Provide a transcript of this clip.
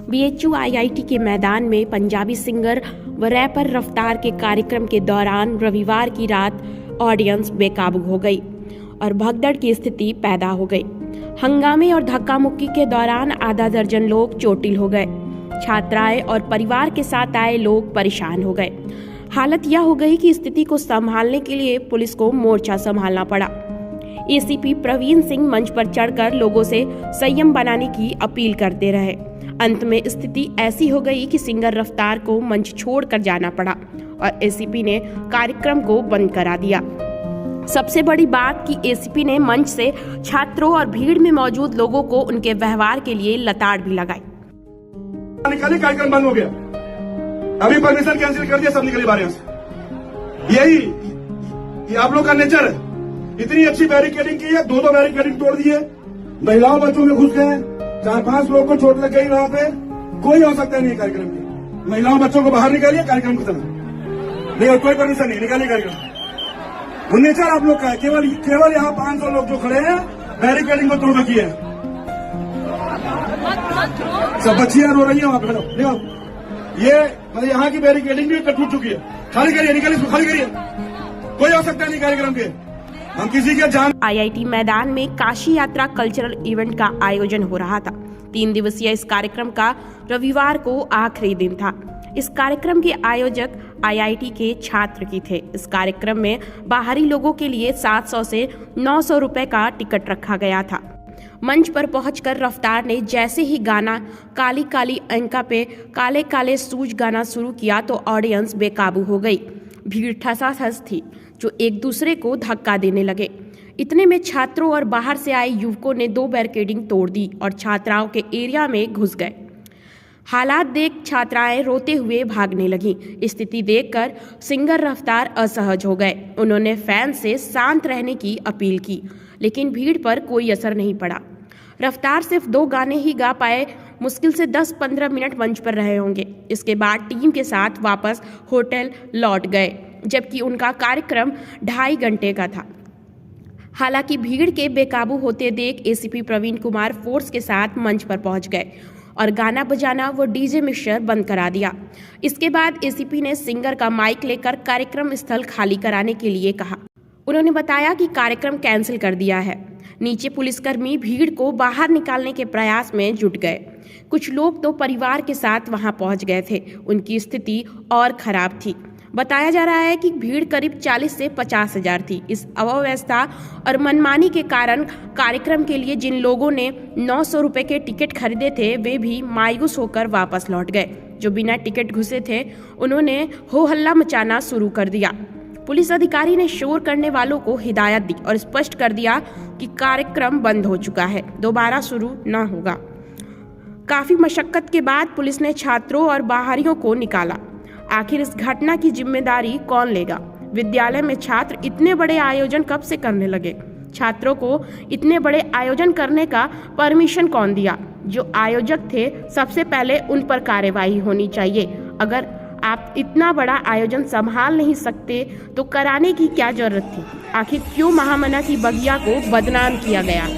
BHU IIT के मैदान में पंजाबी सिंगर व रैपर रफ्तार के कार्यक्रम के दौरान रविवार की रात ऑडियंस बेकाबू हो गई और भगदड़ की स्थिति पैदा हो गई। हंगामे और धक्का मुक्की के दौरान आधा दर्जन लोग चोटिल हो गए। छात्राएं और परिवार के साथ आए लोग परेशान हो गए। हालत यह हो गई कि स्थिति को संभालने के लिए पुलिस को मोर्चा संभालना पड़ा। एसीपी प्रवीण सिंह मंच पर चढ़कर लोगों से संयम बनाने की अपील करते रहे। अंत में स्थिति ऐसी हो गई कि सिंगर रफ्तार को मंच छोड़कर जाना पड़ा और एसीपी ने कार्यक्रम को बंद करा दिया। सबसे बड़ी बात कि एसीपी ने मंच से छात्रों और भीड़ में मौजूद लोगों को उनके व्यवहार के लिए लताड़ भी लगाई। कार्यक्रम बंद हो गया, अभी परमिशन कैंसिल कर दिया, सब निकले बाहर यहाँ से। यही आप लोग का नेचर है। इतनी अच्छी बैरिकेडिंग की है, दो बैरिकेडिंग तोड़ दिए, महिलाओं बच्चों में घुस गए, 4-5 लोगों को चोट लग गई। वहां पे कोई हो सकता नहीं कार्यक्रम की। महिलाओं बच्चों को बाहर निकालिए, कार्यक्रम खत्म नहीं, और कोई परमिशन नहीं, निकालिए कार्यक्रम। नेचर आप लोग का है। केवल यहाँ 500 लोग जो खड़े हैं बैरिकेडिंग को तोड़ रखी है। सब बच्चियां रो रही है वहां पे। देखो ये मतलब यहाँ की बैरिकेडिंग भी टूट चुकी है। खाली करिए, निकालिए इसको, खाली करिए। कोई हो सकता नहीं कार्यक्रम के, हम किसी के जान। आईआईटी मैदान में काशी यात्रा कल्चरल इवेंट का आयोजन हो रहा था। 3 दिवसीय इस कार्यक्रम का रविवार को आखिरी दिन था। इस कार्यक्रम के आयोजक आईआईटी के छात्र की थे। इस कार्यक्रम में बाहरी लोगों के लिए 700 से 900 रुपए का टिकट रखा गया था। मंच पर पहुंचकर रफ्तार ने जैसे ही गाना काली काली अंका पे काले काले सूज गाना शुरू किया तो ऑडियंस बेकाबू हो गई। भीड़ ठसाठस थी जो एक दूसरे को धक्का देने लगे। इतने में छात्रों और बाहर से आए युवकों ने 2 बैरिकेडिंग तोड़ दी और छात्राओं के एरिया में घुस गए। हालात देख छात्राएं रोते हुए भागने लगीं। स्थिति देखकर सिंगर रफ्तार असहज हो गए। उन्होंने फैन से शांत रहने की अपील की, लेकिन भीड़ पर कोई असर नहीं पड़ा। रफ्तार सिर्फ 2 गाने ही गा पाए। मुश्किल से 10-15 मिनट मंच पर रहे होंगे। इसके बाद टीम के साथ वापस होटल लौट गए, जबकि उनका कार्यक्रम 2.5 घंटे का था। हालांकि भीड़ के बेकाबू होते देख एसीपी प्रवीण कुमार फोर्स के साथ मंच पर पहुंच गए और गाना बजाना व डीजे मिक्सर बंद करा दिया। इसके बाद एसीपी ने सिंगर का माइक लेकर कार्यक्रम स्थल खाली कराने के लिए कहा। उन्होंने बताया कि कार्यक्रम कैंसिल कर दिया है। नीचे पुलिसकर्मी भीड़ को बाहर निकालने के प्रयास में जुट गए। कुछ लोग तो परिवार के साथ वहां पहुंच गए थे। उनकी स्थिति और खराब थी। बताया जा रहा है कि भीड़ करीब 40 से 50 हजार थी। इस अव्यवस्था और मनमानी के कारण कार्यक्रम के लिए जिन लोगों ने 900 रुपए के टिकट खरीदे थे वे भी मायूस होकर वापस लौट गए। जो बिना टिकट घुसे थे उन्होंने हो हल्ला मचाना शुरू कर दिया। पुलिस अधिकारी ने शोर करने वालों को हिदायत दी और स्पष्ट कर दिया कि कार्यक्रम बंद हो चुका है, दोबारा शुरू न होगा। काफी मशक्कत के बाद पुलिस ने छात्रों और बाहरियों को निकाला। आखिर इस घटना की जिम्मेदारी कौन लेगा? विद्यालय में छात्र इतने बड़े आयोजन कब से करने लगे? छात्रों को इतने बड़े आयोजन करने का परमिशन कौन दिया? जो आयोजक थे सबसे पहले उन पर कार्रवाई होनी चाहिए। अगर आप इतना बड़ा आयोजन संभाल नहीं सकते तो कराने की क्या जरूरत थी? आखिर क्यों महामना की बगिया को बदनाम किया गया?